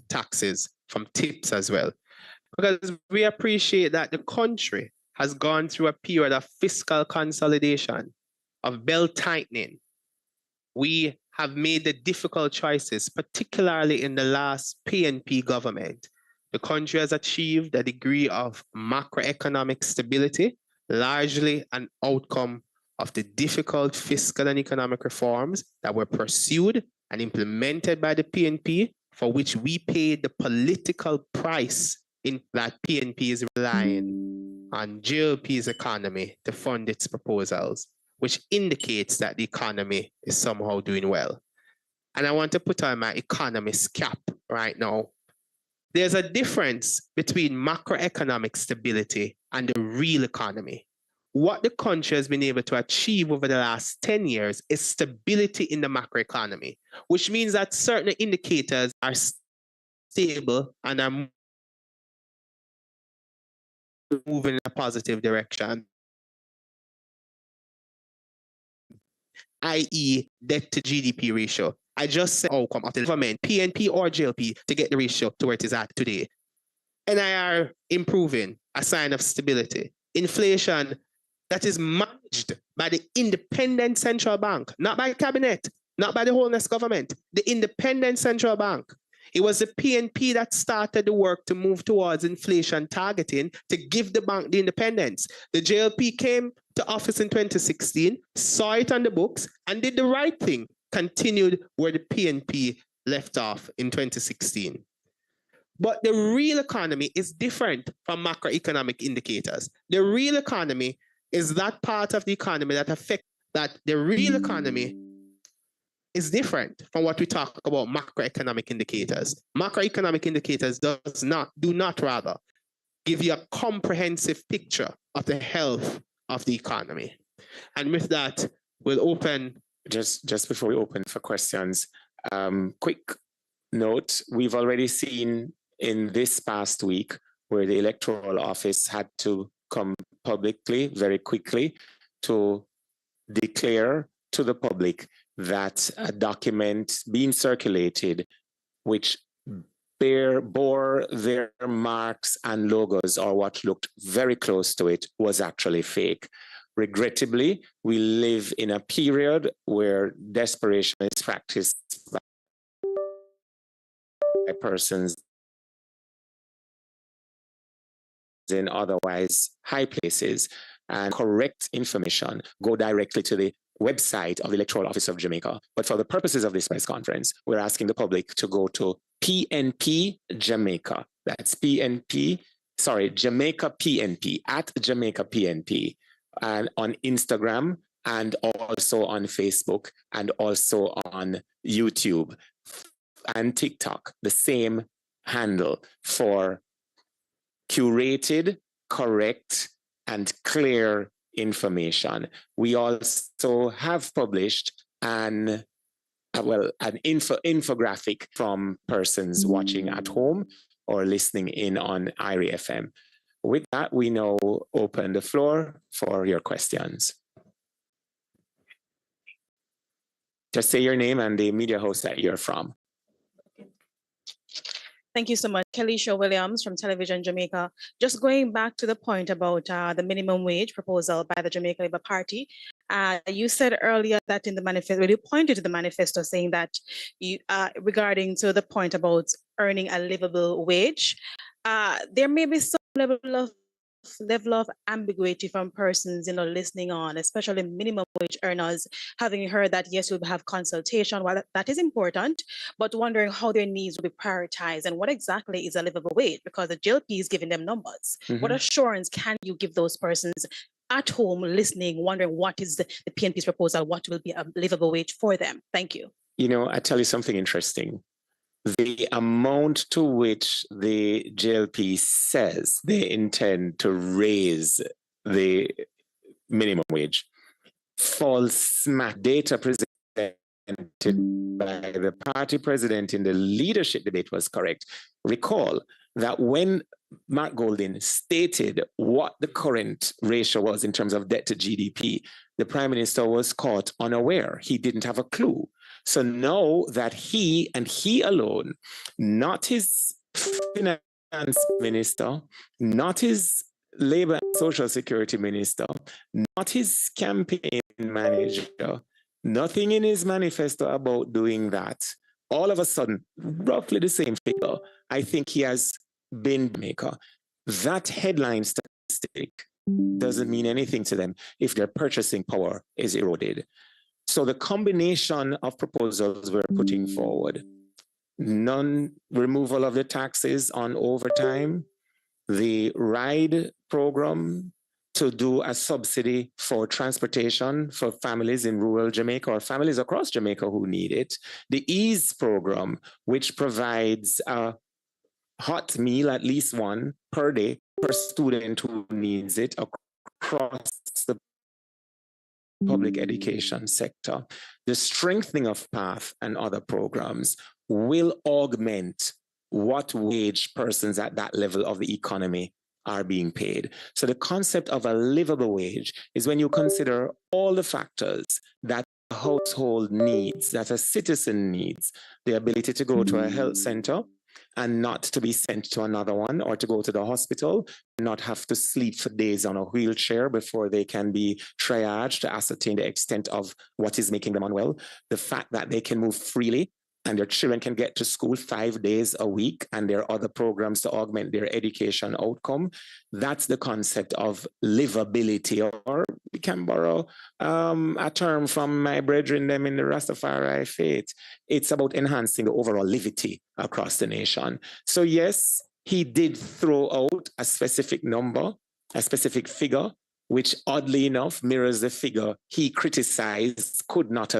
taxes, from tips as well. Because we appreciate that the country has gone through a period of fiscal consolidation, of belt tightening. We have made the difficult choices, particularly in the last PNP government. The country has achieved a degree of macroeconomic stability, largely an outcome of the difficult fiscal and economic reforms that were pursued and implemented by the PNP, for which we paid the political price in that PNP is relying on GLP's economy to fund its proposals, which indicates that the economy is somehow doing well. And I want to put on my economist cap right now. There's a difference between macroeconomic stability and the real economy. What the country has been able to achieve over the last 10 years is stability in the macroeconomy, which means that certain indicators are stable and are moving in a positive direction, i.e. debt to GDP ratio. I just said outcome of the government, PNP or JLP, to get the ratio to where it is at today. NIR improving, a sign of stability. Inflation that is managed by the independent central bank, not by cabinet, not by the wholeness government, the independent central bank. It was the PNP that started the work to move towards inflation targeting to give the bank the independence. The JLP came to office in 2016, saw it on the books, and did the right thing, continued where the PNP left off in 2016. But the real economy is different from macroeconomic indicators. The real economy is that part of the economy that affects that. The real economy is different from what we talk about macroeconomic indicators. Macroeconomic indicators do not rather give you a comprehensive picture of the health of the economy. And with that, we'll open. Just before we open for questions, quick note, we've already seen in this past week where the electoral office had to come publicly very quickly to declare to the public that a document being circulated which bore their marks and logos or what looked very close to it was actually fake. Regrettably, we live in a period where desperation is practiced by persons in otherwise high places, and correct information go directly to the website of the Electoral Office of Jamaica. But for the purposes of this press conference, we're asking the public to go to PNP Jamaica. That's Jamaica PNP, at Jamaica PNP, and on Instagram, and also on Facebook, and also on YouTube and TikTok, the same handle for curated, correct, and clear information. We also have published an infographic from persons watching at home or listening in on IRI FM. With that, we now open the floor for your questions. Just say your name and the media host that you're from. Thank you so much. Kelisha Williams from Television Jamaica. Just going back to the point about the minimum wage proposal by the Jamaica Labour Party, you said earlier that in the manifesto, you pointed to the manifesto saying that you, regarding to the point about earning a livable wage, there may be some level of ambiguity from persons, listening on, especially minimum wage earners, having heard that, yes, we'll have consultation, while that is important, but wondering how their needs will be prioritized and what exactly is a livable wage, because the JLP is giving them numbers. Mm-hmm. What assurance can you give those persons at home listening, wondering what is the PNP's proposal, what will be a livable wage for them? Thank you. I tell you something interesting. The amount to which the JLP says they intend to raise the minimum wage false smack data presented by the party president in the leadership debate was correct. Recall that when Mark Golding stated what the current ratio was in terms of debt to GDP, the Prime Minister was caught unaware. He didn't have a clue. So know that he and he alone, not his finance minister, not his labor and social security minister, not his campaign manager, nothing in his manifesto about doing that. All of a sudden, roughly the same figure, I think he has been maker. That headline statistic doesn't mean anything to them if their purchasing power is eroded. So the combination of proposals we're putting forward, non-removal of the taxes on overtime, the RIDE program to do a subsidy for transportation for families in rural Jamaica or families across Jamaica who need it, the EASE program, which provides a hot meal, at least one per day, per student who needs it across the public education sector. The strengthening of PATH and other programs will augment what wage persons at that level of the economy are being paid. So the concept of a livable wage is when you consider all the factors that a household needs, that a citizen needs, the ability to go to a health center and not to be sent to another one, or to go to the hospital, not have to sleep for days on a wheelchair before they can be triaged to ascertain the extent of what is making them unwell. The fact that they can move freely and their children can get to school 5 days a week, and there are other programs to augment their education outcome. That's the concept of livability, or we can borrow a term from my brethren them in the Rastafari faith. It's about enhancing the overall livity across the nation. So yes, he did throw out a specific number, a specific figure, which oddly enough mirrors the figure he criticized could not have